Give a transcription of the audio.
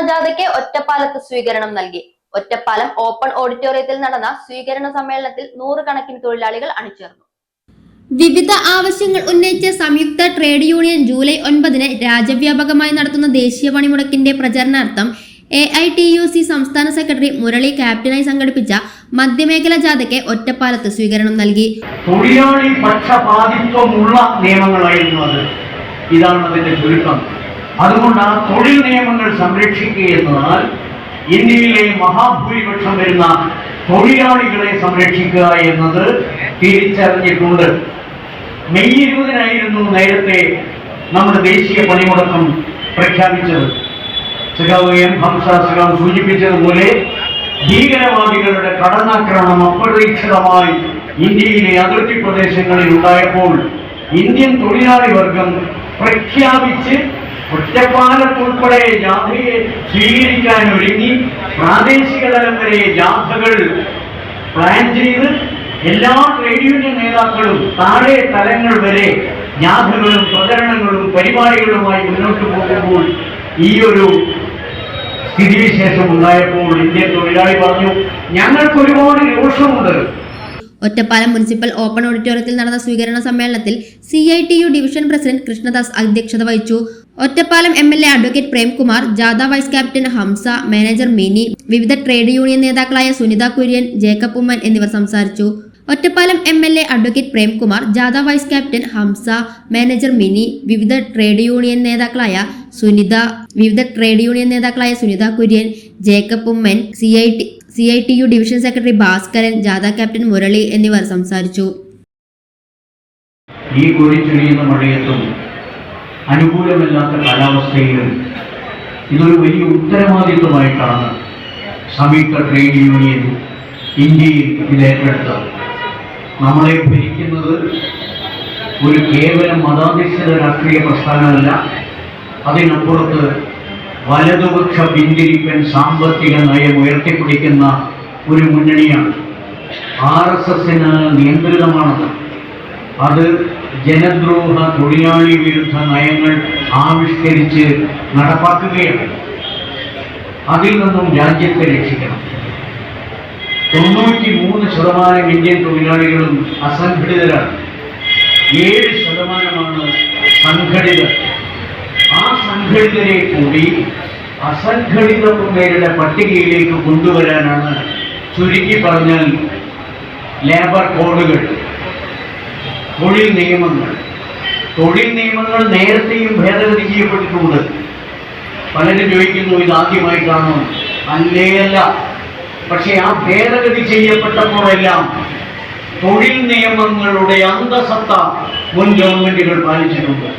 ജാഥയ്ക്ക് ഒറ്റപ്പാലത്ത് സ്വീകരണം നൽകി. ഒറ്റപ്പാലം ഓപ്പൺ ഓഡിറ്റോറിയത്തിൽ നടന്ന സ്വീകരണ സമ്മേളനത്തിൽ നൂറുകണക്കിന് തൊഴിലാളികൾ അണിചേർന്നു. വിവിധ ആവശ്യങ്ങൾ ഉന്നയിച്ച് സംയുക്ത ട്രേഡ് യൂണിയൻ ജൂലൈ 9-ന് രാജ്യവ്യാപകമായി നടത്തുന്ന ദേശീയ പണിമുടക്കിന്റെ പ്രചരണാർത്ഥം AITUC സംസ്ഥാന സെക്രട്ടറി മുരളി ക്യാപ്റ്റനായി സംഘടിപ്പിച്ച മധ്യമേഖല ജാഥയ്ക്ക് ഒറ്റപ്പാലത്ത് സ്വീകരണം നൽകി. തൊഴിലാളി പക്ഷപാതിത്വമുള്ള നിയമങ്ങളായിരുന്നു അത്. ഇതാണ് അതിന്റെ ചുരുക്കം. അതുകൊണ്ട് ആ തൊഴിൽ നിയമങ്ങൾ സംരക്ഷിക്കുക എന്നാൽ ഇന്ത്യയിലെ മഹാഭൂരിപക്ഷം വരുന്ന തൊഴിലാളികളെ സംരക്ഷിക്കുക എന്നത് തിരിച്ചറിഞ്ഞിട്ടുണ്ട്. മെയ് 20-നായിരുന്നു നേരത്തെ നമ്മുടെ ദേശീയ പണിമുടക്കം പ്രഖ്യാപിച്ചത്. ഹംസ സൂചിപ്പിച്ചതുപോലെ ഭീകരവാദികളുടെ കടന്നാക്രമണം അപ്രതീക്ഷിതമായി ഇന്ത്യയിലെ അതിർത്തി പ്രദേശങ്ങളിൽ ഉണ്ടായപ്പോൾ ഇന്ത്യൻ തൊഴിലാളി വർഗം പ്രഖ്യാപിച്ച് ഒറ്റപ്പാലത്തുൾപ്പെടെ ജാഥയെ സ്വീകരിക്കാൻ ഒരുങ്ങി പ്രാദേശിക തലം വരെ ജാഥകൾ പ്ലാൻ ചെയ്ത് എല്ലാ ട്രേഡ് യൂണിയൻ നേതാക്കളും താഴെ തലങ്ങൾ വരെ ജാഥകളും പ്രചരണങ്ങളും പരിപാടികളുമായി മുന്നോട്ട് പോകുമ്പോൾ ഈ ഒരു സ്ഥിതിവിശേഷം ഉണ്ടായപ്പോൾ ഇന്ത്യൻ തൊഴിലാളി പറഞ്ഞു, ഞങ്ങൾക്ക് ഒരുപാട് രോഷമുണ്ട്. ഒറ്റപ്പാലം മുനിസിപ്പൽ ഓപ്പൺ ഓഡിറ്റോറിയത്തിൽ നടന്ന സ്വീകരണ സമ്മേളനത്തിൽ CITU ഡിവിഷൻ പ്രസിഡന്റ് കൃഷ്ണദാസ് അധ്യക്ഷത വഹിച്ചു. ഒറ്റപ്പാലം MLA അഡ്വക്കേറ്റ് പ്രേംകുമാർ, ജാഥ vice captain Hamsa, manager Mini, വിവിധ ട്രേഡ് യൂണിയൻ നേതാക്കളായ സുനിത കുര്യൻ, ജേക്കബ് ഉമ്മൻ എന്നിവർ സംസാരിച്ചു. ഒറ്റപ്പാലം MLA അഡ്വക്കേറ്റ് പ്രേംകുമാർ, ജാഥ vice captain Hamsa, manager Mini, വിവിധ ട്രേഡ് യൂണിയൻ നേതാക്കളായ Sunitha Kurian, Jacob Oommen, CITU division secretary Bhaskaran, ജാഥ ക്യാപ്റ്റൻ മുരളി എന്നിവർ സംസാരിച്ചു. ഈ കോരിച്ചൊരിയുന്ന മഴയത്തും അനുകൂലമല്ലാത്ത കാലാവസ്ഥയിലും ഇതൊരു വലിയ ഉത്തരവാദിത്വമായിട്ടാണ് സംയുക്ത ട്രേഡ് യൂണിയൻ ഇന്ത്യയിൽ ഇത് ഏറ്റെടുത്തത്. നമ്മളെ ഭരിക്കുന്നത് ഒരു കേവലം മതാധിഷ്ഠിത രാഷ്ട്രീയ പ്രസ്ഥാനമല്ല, അതിനപ്പുറത്ത് വലതുപക്ഷ പിന്തിരിപ്പൻ സാമ്പത്തിക നയം ഉയർത്തിപ്പിടിക്കുന്ന ഒരു മുന്നണിയാണ്. RSSനാൽ നിയന്ത്രിതമാണത്. അത് ജനദ്രോഹ തൊഴിലാളി വിരുദ്ധ നയങ്ങൾ ആവിഷ്കരിച്ച് നടപ്പാക്കുകയാണ്. അതിൽ നിന്നും രാജ്യത്തെ രക്ഷിക്കണം. 93% ഇന്ത്യൻ തൊഴിലാളികളും അസംഘടിതരാണ്. 7% സംഘടിതർ. ആ സംഘടിതരെ കൂടി അസംഘടിതരുടെ പട്ടികയിലേക്ക് കൊണ്ടുവരാനാണ് ചുരുക്കി പറഞ്ഞാൽ ലേബർ കോഡുകൾ, തൊഴിൽ നിയമങ്ങൾ നേരത്തെയും ഭേദഗതി ചെയ്യപ്പെട്ടിട്ടുണ്ട്. പലരും ചോദിക്കുന്നു ഇതാദ്യമായിട്ടാണോ? അല്ല. പക്ഷെ ആ ഭേദഗതി ചെയ്യപ്പെട്ടപ്പോഴെല്ലാം തൊഴിൽ നിയമങ്ങളുടെ അന്തസത്ത മുൻ ഗവൺമെന്റുകൾ പാലിച്ചിട്ടുണ്ട്.